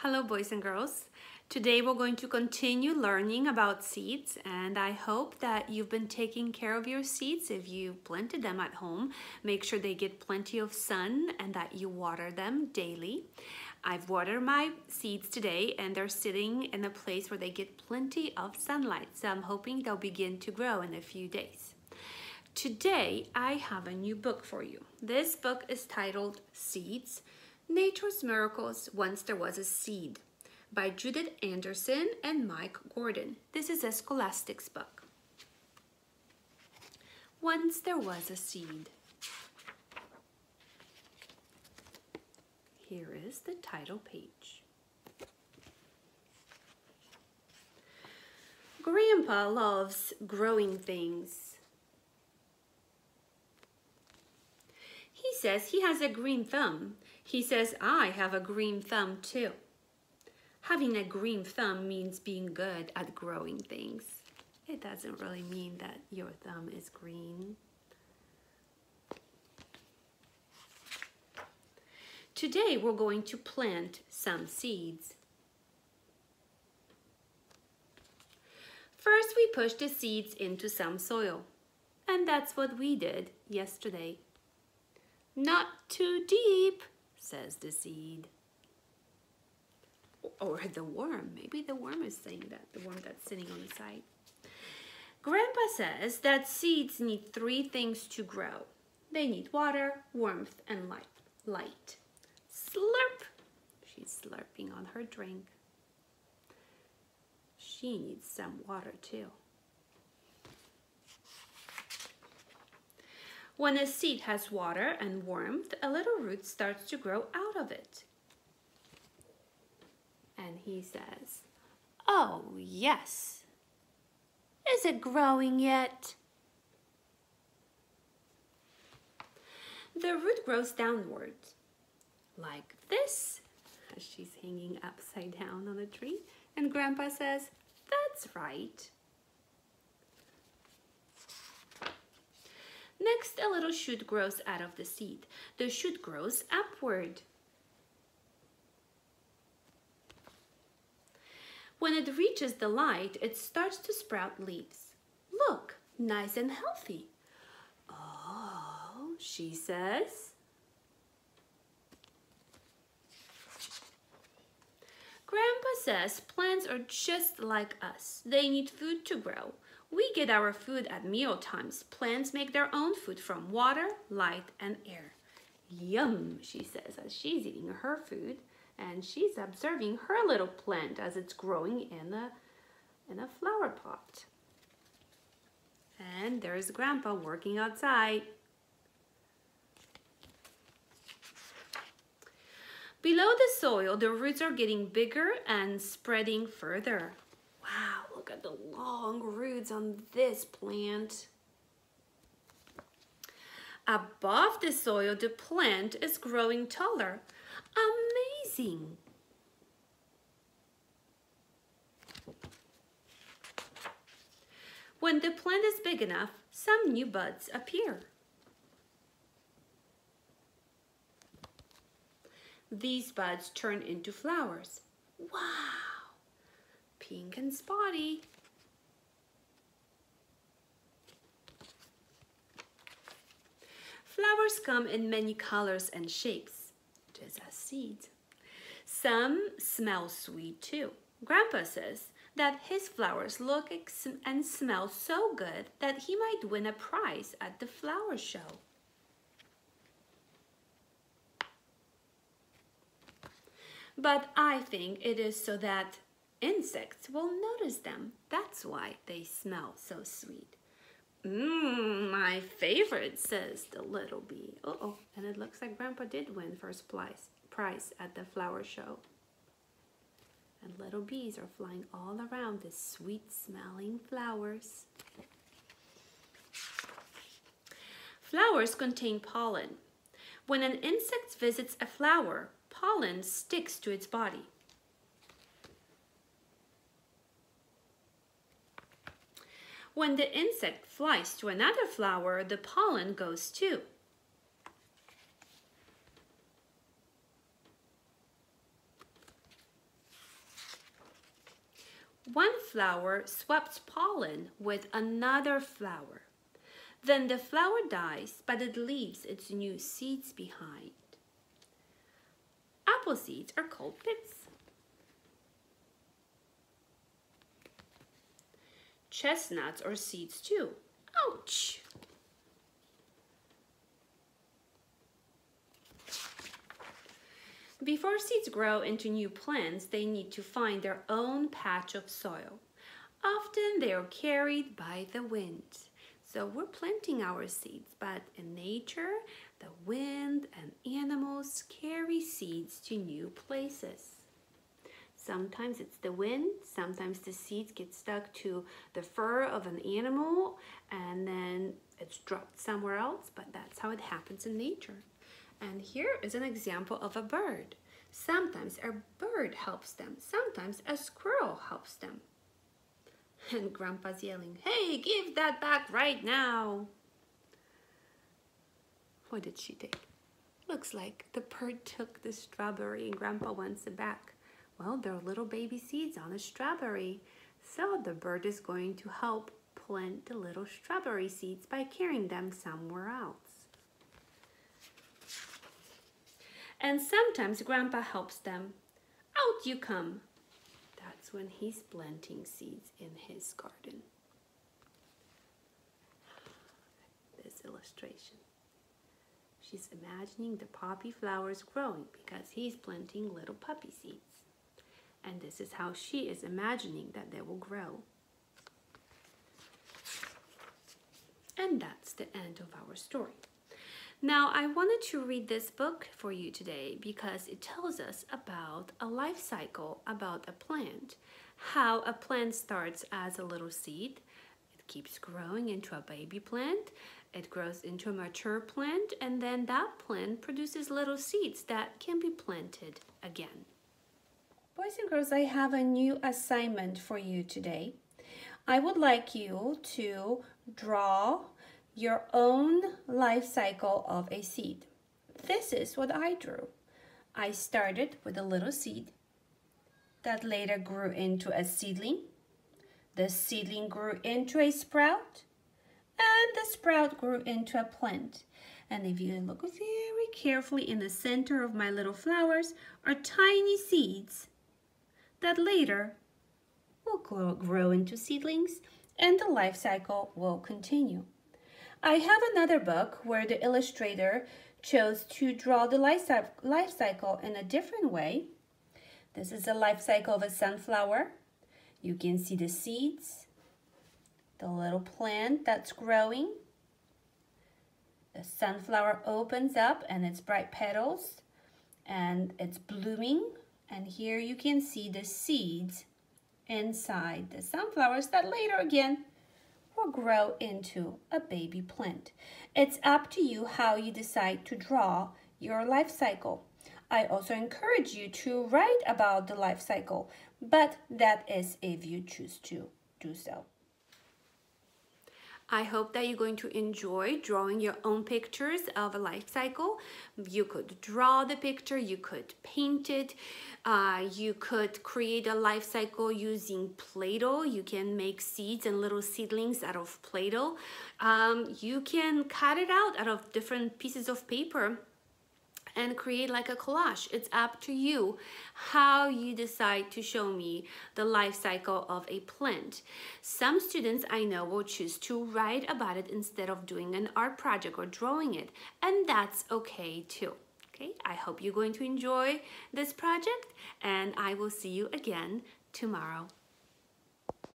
Hello boys and girls. Today we're going to continue learning about seeds, and I hope that you've been taking care of your seeds. If you planted them at home, make sure they get plenty of sun and that you water them daily. I've watered my seeds today and they're sitting in a place where they get plenty of sunlight, so I'm hoping they'll begin to grow in a few days. Today I have a new book for you. This book is titled Seeds: Nature's Miracles Once There Was a Seed by Judith Anderson and Mike Gordon. This is a Scholastics book. Once there was a seed. Here is the title page. Grandpa loves growing things. He says he has a green thumb. He says I have a green thumb too. Having a green thumb means being good at growing things. It doesn't really mean that your thumb is green. Today we're going to plant some seeds. First we push the seeds into some soil, and that's what we did yesterday. Not too deep, says the seed. Or the worm. Maybe the worm is saying that, the worm that's sitting on the side. Grandpa says that seeds need three things to grow. They need water, warmth, and light. Slurp! She's slurping on her drink. She needs some water too. When a seed has water and warmth, a little root starts to grow out of it. And he says, "Oh, yes. Is it growing yet?" The root grows downward, like this, as she's hanging upside down on a tree. And Grandpa says, "That's right." Next, a little shoot grows out of the seed. The shoot grows upward. When it reaches the light, it starts to sprout leaves. Look, nice and healthy. Oh, she says. Grandpa says plants are just like us. They need food to grow. We get our food at meal times. Plants make their own food from water, light, and air. Yum, she says as she's eating her food, and she's observing her little plant as it's growing in a flower pot. And there's Grandpa working outside. Below the soil, the roots are getting bigger and spreading further. Wow, look at the long roots on this plant. Above the soil, the plant is growing taller. Amazing! When the plant is big enough, some new buds appear. These buds turn into flowers. Wow! Pink and spotty. Flowers come in many colors and shapes, just as seeds. Some smell sweet too. Grandpa says that his flowers look and smell so good that he might win a prize at the flower show. But I think it is so that insects will notice them. That's why they smell so sweet. My favorite, says the little bee. Uh-oh, and it looks like Grandpa did win first prize at the flower show. And little bees are flying all around the sweet-smelling flowers. Flowers contain pollen. When an insect visits a flower, pollen sticks to its body. When the insect flies to another flower, the pollen goes too. flower swaps pollen with another flower. Then the flower dies, but it leaves its new seeds behind. Apple seeds are called pits. Chestnuts are seeds too. Ouch! Before seeds grow into new plants, they need to find their own patch of soil. Often they are carried by the wind. So we're planting our seeds, but in nature, the wind and animals carry seeds to new places. Sometimes it's the wind, sometimes the seeds get stuck to the fur of an animal and then it's dropped somewhere else, but that's how it happens in nature. And here is an example of a bird. Sometimes a bird helps them, sometimes a squirrel helps them. And Grandpa's yelling, "Hey, give that back right now." What did she take? Looks like the bird took the strawberry and Grandpa wants it back. Well, there are little baby seeds on a strawberry. So the bird is going to help plant the little strawberry seeds by carrying them somewhere else. And sometimes Grandpa helps them. Out you come. That's when he's planting seeds in his garden. This illustration. She's imagining the poppy flowers growing because he's planting little puppy seeds. And this is how she is imagining that they will grow. And that's the end of our story. Now, I wanted to read this book for you today because it tells us about a life cycle, about a plant, how a plant starts as a little seed. It keeps growing into a baby plant. It grows into a mature plant, and then that plant produces little seeds that can be planted again. Boys and girls, I have a new assignment for you today. I would like you to draw your own life cycle of a seed. This is what I drew. I started with a little seed that later grew into a seedling. The seedling grew into a sprout, and the sprout grew into a plant. And if you look very carefully, in the center of my little flowers are tiny seeds that later will grow into seedlings, and the life cycle will continue. I have another book where the illustrator chose to draw the life cycle in a different way. This is the life cycle of a sunflower. You can see the seeds, the little plant that's growing. The sunflower opens up and its bright petals and it's blooming. And here you can see the seeds inside the sunflowers that later again will grow into a baby plant. It's up to you how you decide to draw your life cycle. I also encourage you to write about the life cycle, but that is if you choose to do so. I hope that you're going to enjoy drawing your own pictures of a life cycle. You could draw the picture, you could paint it, you could create a life cycle using Play-Doh. You can make seeds and little seedlings out of Play-Doh. You can cut it out of different pieces of paper and create like a collage. It's up to you how you decide to show me the life cycle of a plant. Some students I know will choose to write about it instead of doing an art project or drawing it, and that's okay too. Okay, I hope you're going to enjoy this project, and I will see you again tomorrow.